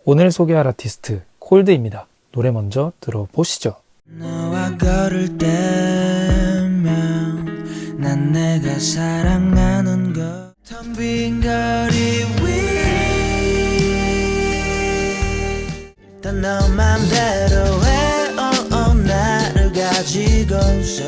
오늘 소개할 아티스트 콜드입니다. 노래 먼저 들어보시죠. 너와 걸을 때면 난 내가 사랑하는 것 텅 빈 거리 위 다 너 맘대로 해 나를 가지고서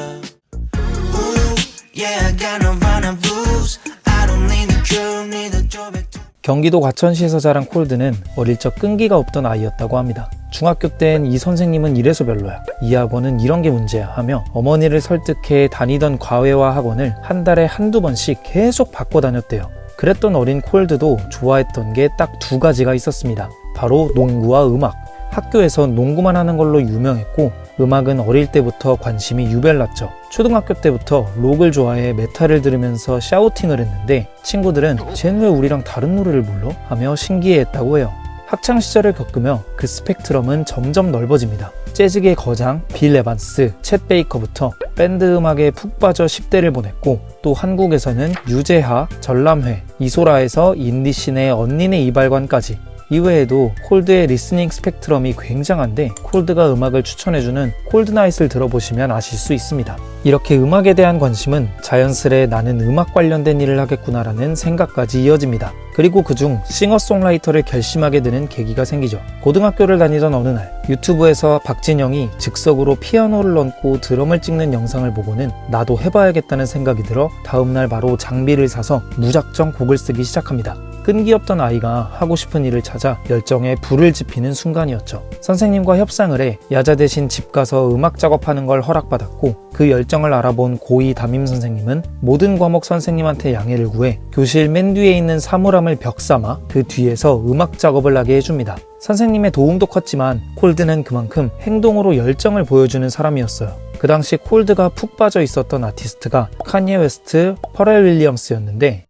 Yeah I got no run and blues I don't need a crew need a job. 경기도 과천시에서 자란 콜드는 어릴 적 끈기가 없던 아이였다고 합니다. 중학교 땐 이 선생님은 이래서 별로야, 이 학원은 이런 게 문제야 하며 어머니를 설득해 다니던 과외와 학원을 한 달에 한두 번씩 계속 바꿔 다녔대요. 그랬던 어린 콜드도 좋아했던 게 딱 두 가지가 있었습니다. 바로 농구와 음악. 학교에선 농구만 하는 걸로 유명했고 음악은 어릴 때부터 관심이 유별났죠. 초등학교 때부터 록을 좋아해 메탈을 들으면서 샤우팅을 했는데 친구들은 쟤는 왜 우리랑 다른 노래를 불러? 하며 신기해했다고 해요. 학창시절을 겪으며 그 스펙트럼은 점점 넓어집니다. 재즈계 거장 빌 에반스, 챗 베이커부터 밴드 음악에 푹 빠져 10대를 보냈고 또 한국에서는 유재하, 전람회, 이소라에서 인디씬의 언니네 이발관까지 이외에도 콜드의 리스닝 스펙트럼이 굉장한데 콜드가 음악을 추천해주는 콜드나잇을 들어보시면 아실 수 있습니다. 이렇게 음악에 대한 관심은 자연스레 나는 음악 관련된 일을 하겠구나라는 생각까지 이어집니다. 그리고 그중 싱어송라이터를 결심하게 되는 계기가 생기죠. 고등학교를 다니던 어느 날 유튜브에서 박진영이 즉석으로 피아노를 얹고 드럼을 찍는 영상을 보고는 나도 해봐야겠다는 생각이 들어 다음날 바로 장비를 사서 무작정 곡을 쓰기 시작합니다. 끈기 없던 아이가 하고 싶은 일을 찾아 열정에 불을 지피는 순간이었죠. 선생님과 협상을 해 야자 대신 집 가서 음악 작업하는 걸 허락받았고 그 열정을 알아본 고2 담임 선생님은 모든 과목 선생님한테 양해를 구해 교실 맨 뒤에 있는 사물함을 벽 삼아 그 뒤에서 음악 작업을 하게 해줍니다. 선생님의 도움도 컸지만 콜드는 그만큼 행동으로 열정을 보여주는 사람이었어요. 그 당시 콜드가 푹 빠져 있었던 아티스트가 카니에 웨스트, 퍼렐 윌리엄스였는데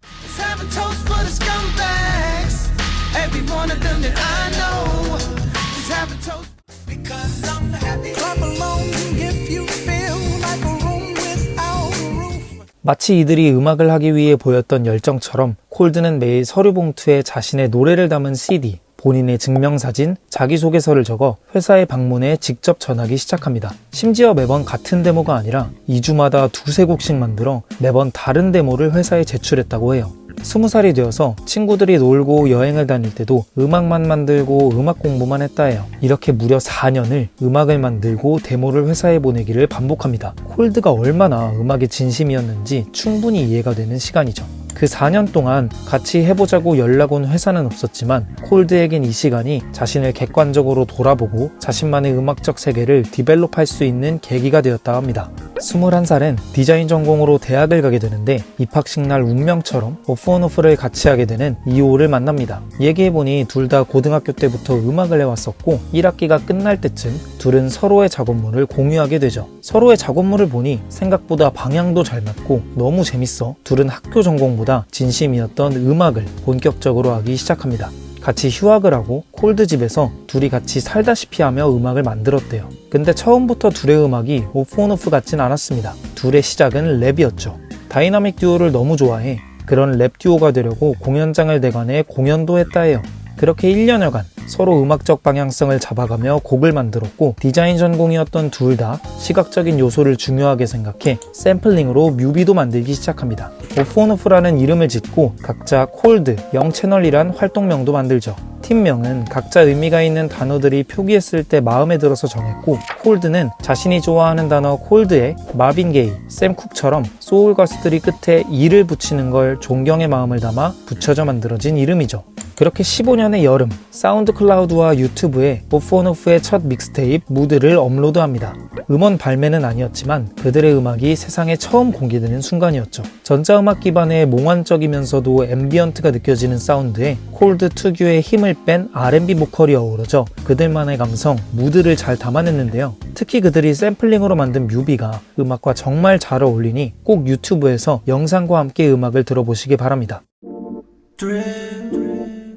마치 이들이 음악을 하기 위해 보였던 열정처럼 콜드는 매일 서류 봉투에 자신의 노래를 담은 CD, 본인의 증명사진, 자기소개서를 적어 회사에 방문해 직접 전하기 시작합니다. 심지어 매번 같은 데모가 아니라 2주마다 두세 곡씩 만들어 매번 다른 데모를 회사에 제출했다고 해요. 20살이 되어서 친구들이 놀고 여행을 다닐 때도 음악만 만들고 음악 공부만 했다 해요. 이렇게 무려 4년을 음악을 만들고 데모를 회사에 보내기를 반복합니다. 콜드가 얼마나 음악에 진심이었는지 충분히 이해가 되는 시간이죠. 그 4년 동안 같이 해보자고 연락 온 회사는 없었지만 콜드에겐 이 시간이 자신을 객관적으로 돌아보고 자신만의 음악적 세계를 디벨롭할 수 있는 계기가 되었다 합니다. 21살엔 디자인 전공으로 대학을 가게 되는데 입학식 날 운명처럼 오프온오프를 같이 하게 되는 이호를 만납니다. 얘기해보니 둘 다 고등학교 때부터 음악을 해왔었고 1학기가 끝날 때쯤 둘은 서로의 작업물을 공유하게 되죠. 서로의 작업물을 보니 생각보다 방향도 잘 맞고 너무 재밌어 둘은 학교 전공보다 진심이었던 음악을 본격적으로 하기 시작합니다. 같이 휴학을 하고 콜드 집에서 둘이 같이 살다시피 하며 음악을 만들었대요. 근데 처음부터 둘의 음악이 오프온오프 같진 않았습니다. 둘의 시작은 랩이었죠. 다이나믹 듀오를 너무 좋아해 그런 랩 듀오가 되려고 공연장을 대관해 공연도 했다 해요. 그렇게 1년여간 서로 음악적 방향성을 잡아가며 곡을 만들었고 디자인 전공이었던 둘 다 시각적인 요소를 중요하게 생각해 샘플링으로 뮤비도 만들기 시작합니다. 오프온오프라는 이름을 짓고 각자 콜드, 영채널이란 활동명도 만들죠. 팀명은 각자 의미가 있는 단어들이 표기했을 때 마음에 들어서 정했고 콜드는 자신이 좋아하는 단어 콜드에 마빈 게이, 샘 쿡처럼 소울 가수들이 끝에 이를 붙이는 걸 존경의 마음을 담아 붙여져 만들어진 이름이죠. 그렇게 15년의 여름, 사운드 클라우드와 유튜브에 오프온오프의 첫 믹스테이프 무드를 업로드합니다. 음원 발매는 아니었지만 그들의 음악이 세상에 처음 공개되는 순간이었죠. 전자음악 기반의 몽환적이면서도 앰비언트가 느껴지는 사운드에 콜드 특유의 힘을 뺀 R&B 보컬이 어우러져 그들만의 감성, 무드를 잘 담아냈는데요. 특히 그들이 샘플링으로 만든 뮤비가 음악과 정말 잘 어울리니 꼭 유튜브에서 영상과 함께 음악을 들어보시기 바랍니다.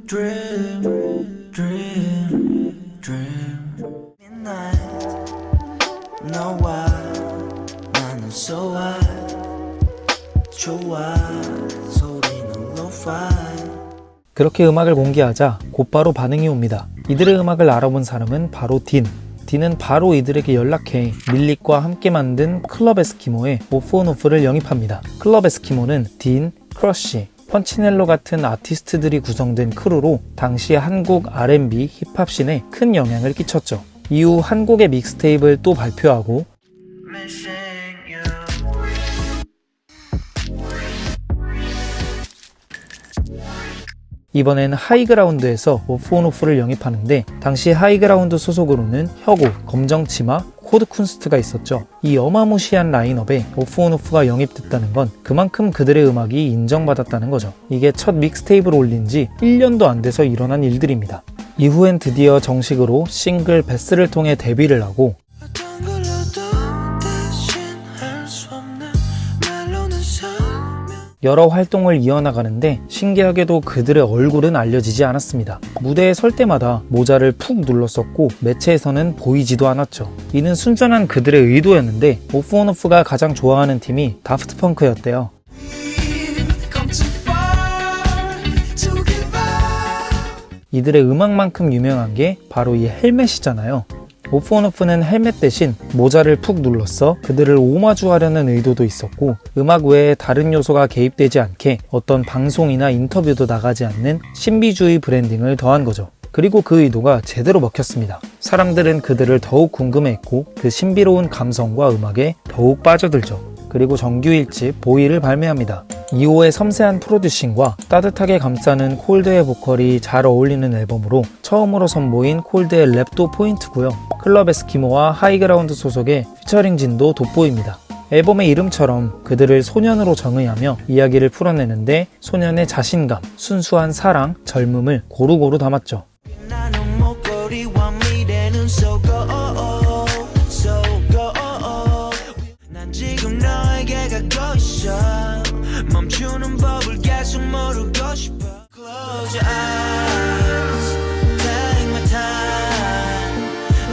Dream, dream, dream. Midnight, 너와 나는 so high, 좋아, 소리는 low-fi. 그렇게 음악을 공개하자 곧바로 반응이 옵니다. 이들의 음악을 알아본 사람은 바로 딘. 딘은 바로 이들에게 연락해 밀릭과 함께 만든 클럽 에스키모의 오프 온 오프를 영입합니다. 클럽 에스키모는 딘, 크러쉬, 펀치넬로 같은 아티스트들이 구성된 크루로 당시 한국 R&B 힙합 씬에 큰 영향을 끼쳤죠. 이후 한국의 믹스테이프를 또 발표하고 missing you. 이번엔 하이그라운드에서 오프 온 오프를 영입하는데 당시 하이그라운드 소속으로는 혁오, 검정치마, 코드쿤스트가 있었죠. 이 어마무시한 라인업에 오프 온 오프가 영입됐다는 건 그만큼 그들의 음악이 인정받았다는 거죠. 이게 첫 믹스테이프를 올린 지 1년도 안 돼서 일어난 일들입니다. 이후엔 드디어 정식으로 싱글 베스를 통해 데뷔를 하고 어떤 걸로도 대신할 수 없는 말로는 서면 여러 활동을 이어나가는데 신기하게도 그들의 얼굴은 알려지지 않았습니다. 무대에 설 때마다 모자를 푹 눌렀었고 매체에서는 보이지도 않았죠. 이는 순전한 그들의 의도였는데 오프 온 오프가 가장 좋아하는 팀이 다프트 펑크였대요. come too far to give up. 이들의 음악만큼 유명한 게 바로 이 헬멧이잖아요. 오프 온 오프는 헬멧 대신 모자를 푹 눌러서 그들을 오마주하려는 의도도 있었고 음악 외에 다른 요소가 개입되지 않게 어떤 방송이나 인터뷰도 나가지 않는 신비주의 브랜딩을 더한 거죠. 그리고 그 의도가 제대로 먹혔습니다. 사람들은 그들을 더욱 궁금해했고 그 신비로운 감성과 음악에 더욱 빠져들죠. 그리고 정규 1집 보이를 발매합니다. 2호의 섬세한 프로듀싱과 따뜻하게 감싸는 콜드의 보컬이 잘 어울리는 앨범으로 처음으로 선보인 콜드의 랩도 포인트고요. 클럽 에스키모와 하이그라운드 소속의 피처링 진도 돋보입니다. 앨범의 이름처럼 그들을 소년으로 정의하며 이야기를 풀어내는데 소년의 자신감, 순수한 사랑, 젊음을 고루고루 담았죠. 나는 목걸이와 미래는 so go so go 난 지금 너에게 가고 있어 멈추는 법을 계속 모르고 싶어 Close your eyes Take my time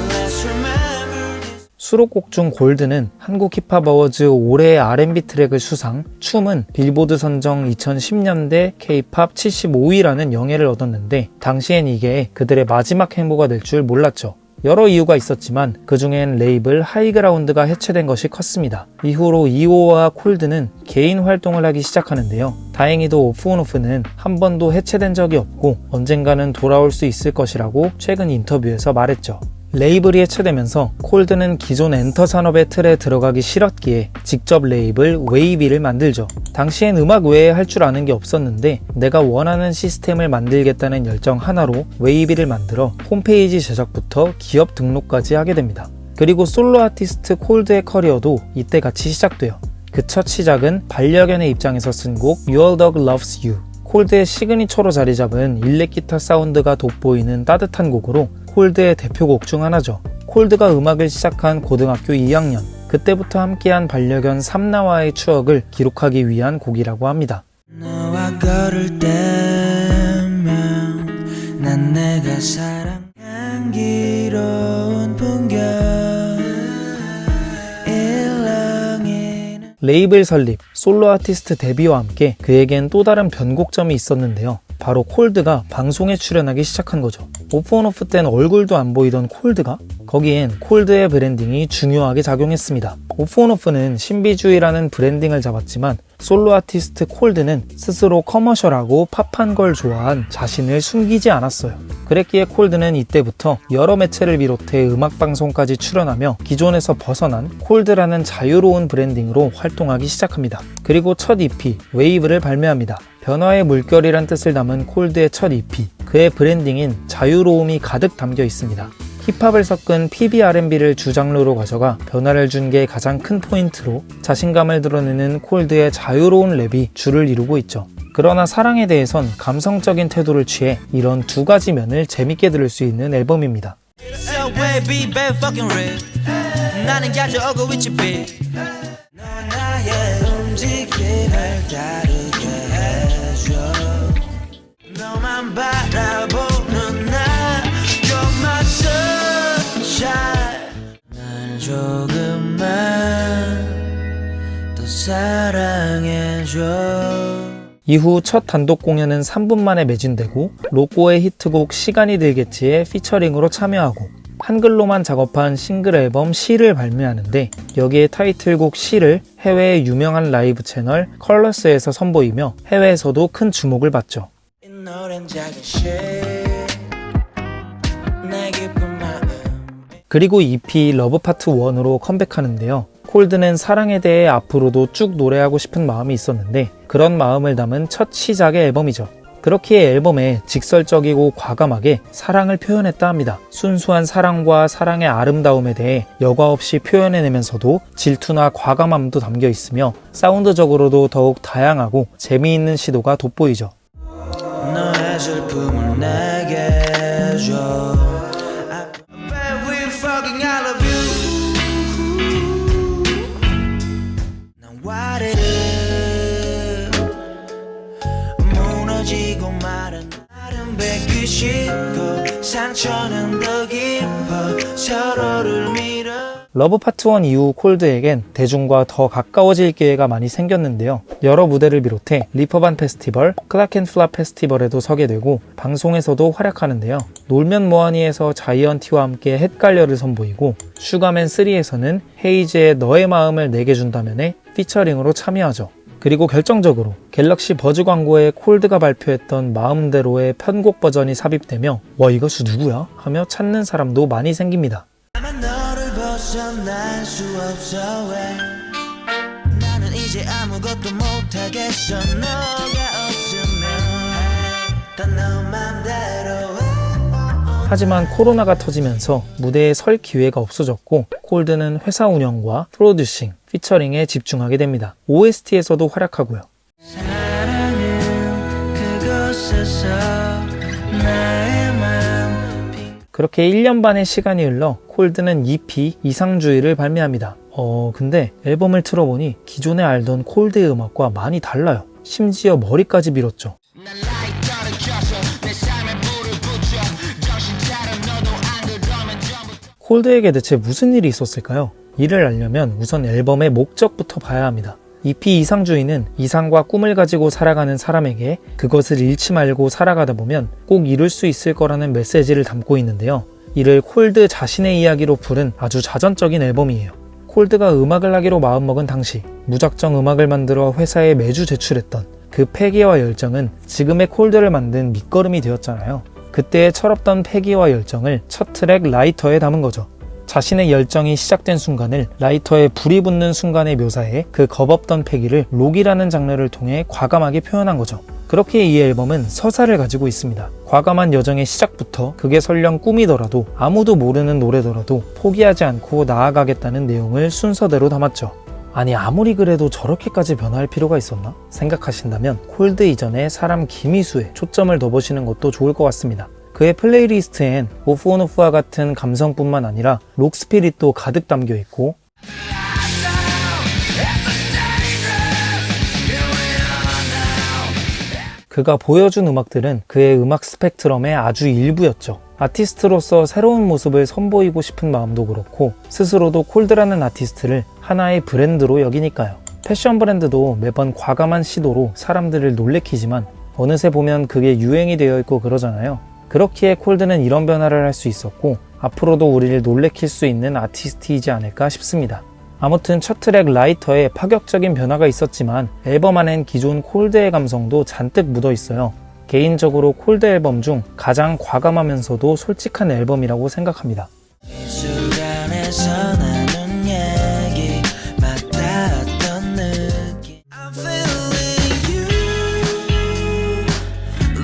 Let's remember this 수록곡 중 골드는 한국 힙합 어워즈 올해의 R&B 트랙을 수상, 춤은 빌보드 선정 2010년대 K-팝 75위라는 영예를 얻었는데 당시엔 이게 그들의 마지막 행보가 될 줄 몰랐죠. 여러 이유가 있었지만 그 중엔 레이블 하이그라운드가 해체된 것이 컸습니다. 이후로 2호와 콜드는 개인 활동을 하기 시작하는데요. 다행히도 오프 온 오프는 한 번도 해체된 적이 없고 언젠가는 돌아올 수 있을 것이라고 최근 인터뷰에서 말했죠. 레이블이 해체되면서 콜드는 기존 엔터 산업의 틀에 들어가기 싫었기에 직접 레이블 웨이비를 만들죠. 당시엔 음악 외에 할 줄 아는 게 없었는데 내가 원하는 시스템을 만들겠다는 열정 하나로 웨이비를 만들어 홈페이지 제작부터 기업 등록까지 하게 됩니다. 그리고 솔로 아티스트 콜드의 커리어도 이때 같이 시작돼요. 그 첫 시작은 반려견의 입장에서 쓴 곡 Your Dog Loves You. 콜드의 시그니처로 자리 잡은 일렉 기타 사운드가 돋보이는 따뜻한 곡으로 콜드의 대표곡 중 하나죠. 콜드가 음악을 시작한 고등학교 2학년, 그때부터 함께한 반려견 삼나와의 추억을 기록하기 위한 곡이라고 합니다. 너와 걸을 때면 난 내가 사랑한 향기로운 풍경 일렁이는 레이블 설립, 솔로 아티스트 데뷔와 함께 그에겐 또 다른 변곡점이 있었는데요. 바로 콜드가 방송에 출연하기 시작한 거죠. 오프 온 오프 땐 얼굴도 안 보이던 콜드가 거기엔 콜드의 브랜딩이 중요하게 작용했습니다. 오프 온 오프는 신비주의라는 브랜딩을 잡았지만 솔로 아티스트 콜드는 스스로 커머셜하고 팝한 걸 좋아한 자신을 숨기지 않았어요. 그랬기에 콜드는 이때부터 여러 매체를 비롯해 음악방송까지 출연하며 기존에서 벗어난 콜드라는 자유로운 브랜딩으로 활동하기 시작합니다. 그리고 첫 EP 웨이브를 발매합니다. 변화의 물결이란 뜻을 담은 콜드의 첫 EP, 그의 브랜딩인 자유로움이 가득 담겨 있습니다. 힙합을 섞은 PB R&B를 주장르로 가져가 변화를 준 게 가장 큰 포인트로 자신감을 드러내는 콜드의 자유로운 랩이 줄을 이루고 있죠. 그러나 사랑에 대해선 감성적인 태도를 취해 이런 두 가지 면을 재밌게 들을 수 있는 앨범입니다. So baby, baby fucking real 나는 가져오고 있지 bitch 너와 나의 움직임을 다르게 해줘 너만 바라보는 나 You're my sunshine 날 조금만 더 사랑해줘 이후 첫 단독 공연은 3분 만에 매진되고 로꼬의 히트곡 시간이 들겠지에 피처링으로 참여하고 한글로만 작업한 싱글 앨범 C를 발매하는데 여기에 타이틀곡 C를 해외의 유명한 라이브 채널 컬러스에서 선보이며 해외에서도 큰 주목을 받죠. 이 노랜 작은 시 내 깊은 마음 그리고 EP 러브 파트 1으로 컴백하는데요. 콜드는 사랑에 대해 앞으로도 쭉 노래하고 싶은 마음이 있었는데 그런 마음을 담은 첫 시작의 앨범이죠. 그렇기에 앨범에 직설적이고 과감하게 사랑을 표현했다 합니다. 순수한 사랑과 사랑의 아름다움에 대해 여과 없이 표현해내면서도 질투나 과감함도 담겨 있으며 사운드적으로도 더욱 다양하고 재미있는 시도가 돋보이죠. 너의 슬픔을 내게 줘 Baby fucking I love you 난 와르르 무너지고 마른 나름 뱉기 쉽고 상처는 더 깊어 서로를 밀어 러브 파트 1 이후 콜드에겐 대중과 더 가까워질 기회가 많이 생겼는데요. 여러 무대를 비롯해 리퍼반 페스티벌, 클라켄플라 페스티벌에도 서게 되고 방송에서도 활약하는데요. 놀면 뭐하니에서 자이언티와 함께 헷갈려를 선보이고 슈가맨 3에서는 헤이즈의 너의 마음을 내게 준다면에 피처링으로 참여하죠. 그리고 결정적으로 갤럭시 버즈 광고에 콜드가 발표했던 마음대로의 편곡 버전이 삽입되며 와 이것이 누구야? 하며 찾는 사람도 많이 생깁니다. 아마 너를 벗어날 수 없어 왜 나는 이제 아무것도 못하겠어 너가 없으면 다 너 맘대로 하지만 코로나가 터지면서 무대에 설 기회가 없어졌고 콜드는 회사 운영과 프로듀싱, 피처링에 집중하게 됩니다. OST에서도 활약하고요. 사랑은 그곳에서 나의 맘 그렇게 1년 반의 시간이 흘러 콜드는 EP 이상주의를 발매합니다. 근데 앨범을 틀어보니 기존에 알던 콜드의 음악과 많이 달라요. 심지어 머리까지 밀었죠. 콜드에게 대체 무슨 일이 있었을까요? 이를 알려면 우선 앨범의 목적부터 봐야 합니다. EP 이상주의는 이상과 꿈을 가지고 살아가는 사람에게 그것을 잃지 말고 살아가다 보면 꼭 이룰 수 있을 거라는 메시지를 담고 있는데요. 이를 콜드 자신의 이야기로 부른 아주 자전적인 앨범이에요. 콜드가 음악을 하기로 마음먹은 당시 무작정 음악을 만들어 회사에 매주 제출했던 그 패기와 열정은 지금의 콜드를 만든 밑거름이 되었잖아요. 그때의 철없던 패기와 열정을 첫 트랙 라이터에 담은 거죠. 자신의 열정이 시작된 순간을 라이터에 불이 붙는 순간에 묘사해 그 겁없던 패기를 록이라는 장르를 통해 과감하게 표현한 거죠. 그렇게 이 앨범은 서사를 가지고 있습니다. 과감한 여정의 시작부터 그게 설령 꿈이더라도 아무도 모르는 노래더라도 포기하지 않고 나아가겠다는 내용을 순서대로 담았죠. 아니 아무리 그래도 저렇게까지 변화할 필요가 있었나? 생각하신다면 콜드 이전에 사람 김희수에 초점을 더 보시는 것도 좋을 것 같습니다. 그의 플레이리스트엔 오프 온 오프와 같은 감성뿐만 아니라 록 스피릿도 가득 담겨 있고 그가 보여준 음악들은 그의 음악 스펙트럼의 아주 일부였죠. 아티스트로서 새로운 모습을 선보이고 싶은 마음도 그렇고 스스로도 콜드라는 아티스트를 하나의 브랜드로 여기니까요. 패션 브랜드도 매번 과감한 시도로 사람들을 놀래키지만 어느새 보면 그게 유행이 되어 있고 그러잖아요. 그렇기에 콜드는 이런 변화를 할 수 있었고 앞으로도 우리를 놀래킬 수 있는 아티스트이지 않을까 싶습니다. 아무튼 첫 트랙 라이터에 파격적인 변화가 있었지만 앨범 안엔 기존 콜드의 감성도 잔뜩 묻어 있어요. 개인적으로 콜드 앨범 중 가장 과감하면서도 솔직한 앨범이라고 생각합니다. 이 순간에서 나눈 얘기 맞닿았던 느낌 I'm feeling you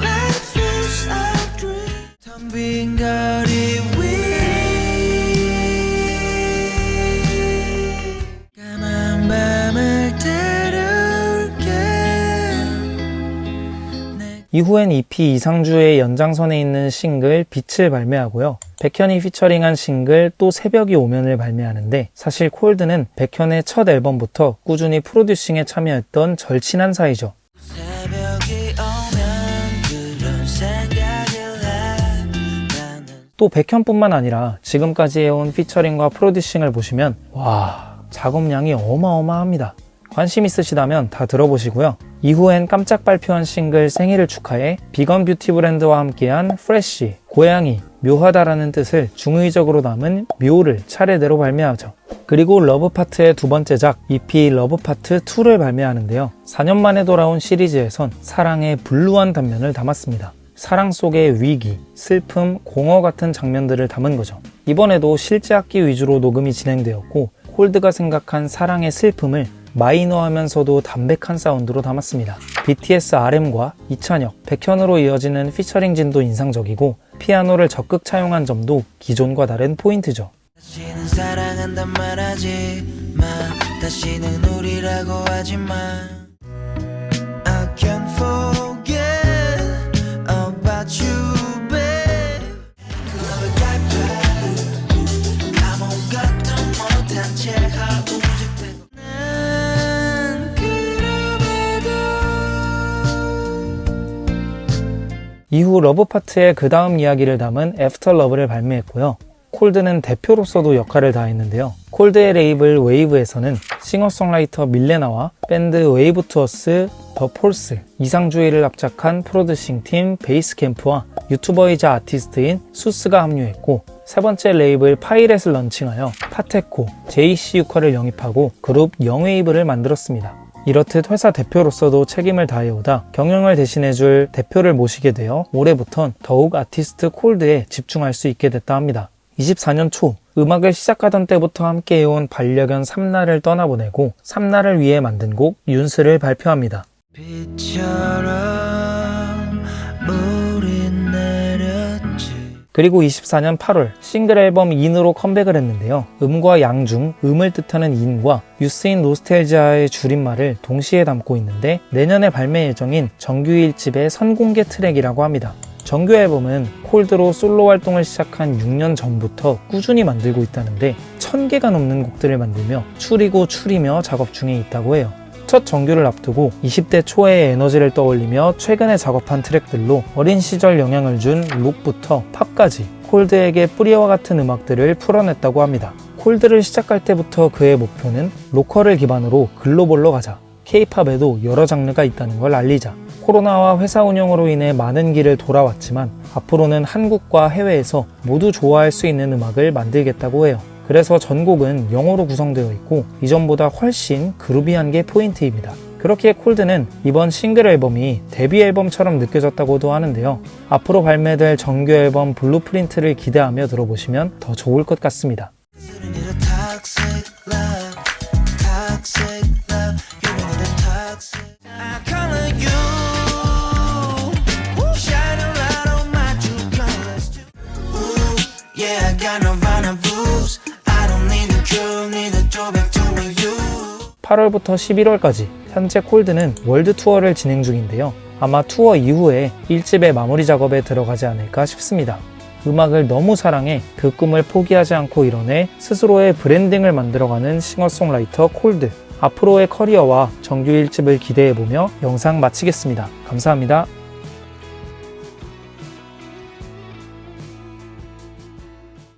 Life is a dream 텅 빈 거리 위 까만 밤을 데려올게 이후엔 EP 이상주의 연장선에 있는 싱글 빛을 발매하고요. 백현이 피처링한 싱글 또 새벽이 오면을 발매하는데 사실 콜드는 백현의 첫 앨범부터 꾸준히 프로듀싱에 참여했던 절친한 사이죠. 새벽이 오면 그런 생각을 해 나는 또 백현뿐만 아니라 지금까지 해온 피처링과 프로듀싱을 보시면 와 작업량이 어마어마합니다. 관심 있으시다면 다 들어보시고요. 이후엔 깜짝 발표한 싱글 생일을 축하해 비건 뷰티 브랜드와 함께한 프레쉬, 고양이, 묘하다라는 뜻을 중의적으로 담은 묘를 차례대로 발매하죠. 그리고 러브파트의 두 번째 작 EP 러브파트 2를 발매하는데요. 4년 만에 돌아온 시리즈에선 사랑의 불루한 단면을 담았습니다. 사랑 속의 위기, 슬픔, 공허 같은 장면들을 담은 거죠. 이번에도 실제 악기 위주로 녹음이 진행되었고 콜드가 생각한 사랑의 슬픔을 마이너하면서도 담백한 사운드로 담았습니다. BTS RM과 이찬혁, 백현으로 이어지는 피처링진도 인상적이고 피아노를 적극 차용한 점도 기존과 다른 포인트죠. 다시는 사랑한단 말하지 마 다시는 우리라고 하지 마 I can't forget about you babe 그걸 갈까 아무것도 못한 채 하고 싶다고 난 그럼에도 이후 러브파트의 그 다음 이야기를 담은 애프터 러브를 발매했고요. 콜드는 대표로서도 역할을 다했는데요. 콜드의 레이블 웨이브에서는 싱어송라이터 밀레나와 밴드 웨이브 투어스, 더 폴스, 이상주의를 합작한 프로듀싱팀 베이스캠프와 유튜버이자 아티스트인 수스가 합류했고 세 번째 레이블 파이렛을 런칭하여 파테코, JC 유카를 영입하고 그룹 영웨이브를 만들었습니다. 이렇듯 회사 대표로서도 책임을 다해오다 경영을 대신해줄 대표를 모시게 되어 올해부턴 더욱 아티스트 콜드에 집중할 수 있게 됐다 합니다. 24년 초 음악을 시작하던 때부터 함께해온 반려견 삼라를 떠나보내고 삼라를 위해 만든 곡 윤스를 발표합니다. 빛처럼 우린 내렸지 그리고 24년 8월 싱글 앨범 인으로 컴백을 했는데요. 음과 양 중 음을 뜻하는 인과 유스인 노스텔지아의 줄임말을 동시에 담고 있는데 내년에 발매 예정인 정규 1집의 선공개 트랙이라고 합니다. 정규 앨범은 콜드로 솔로 활동을 시작한 6년 전부터 꾸준히 만들고 있다는데 1000개가 넘는 곡들을 만들며 추리며 작업 중에 있다고 해요. 첫 정규를 앞두고 20대 초의 에너지를 떠올리며 최근에 작업한 트랙들로 어린 시절 영향을 준 록부터 팝까지 콜드에게 뿌리와 같은 음악들을 풀어냈다고 합니다. 콜드를 시작할 때부터 그의 목표는 로컬을 기반으로 글로벌로 가자. K-팝에도 여러 장르가 있다는 걸 알리자. 코로나와 회사 운영으로 인해 많은 길을 돌아왔지만 앞으로는 한국과 해외에서 모두 좋아할 수 있는 음악을 만들겠다고 해요. 그래서 전곡은 영어로 구성되어 있고 이전보다 훨씬 그루비한 게 포인트입니다. 그렇기에 콜드는 이번 싱글 앨범이 데뷔 앨범처럼 느껴졌다고도 하는데요. 앞으로 발매될 정규 앨범 블루프린트를 기대하며 들어보시면 더 좋을 것 같습니다. Toxic love, toxic love, you need a toxic. I call on you, shine a light on my true colors too. Ooh, yeah, I got no running blues. I don't need a truth, need a throwback to you. 8월부터 11월까지 현재 콜드는 월드 투어를 진행 중인데요. 아마 투어 이후에 1집의 마무리 작업에 들어가지 않을까 싶습니다. 음악을 너무 사랑해 그 꿈을 포기하지 않고 이뤄내 스스로의 브랜딩을 만들어가는 싱어송라이터 콜드. 앞으로의 커리어와 정규 1집을 기대해보며 영상 마치겠습니다. 감사합니다.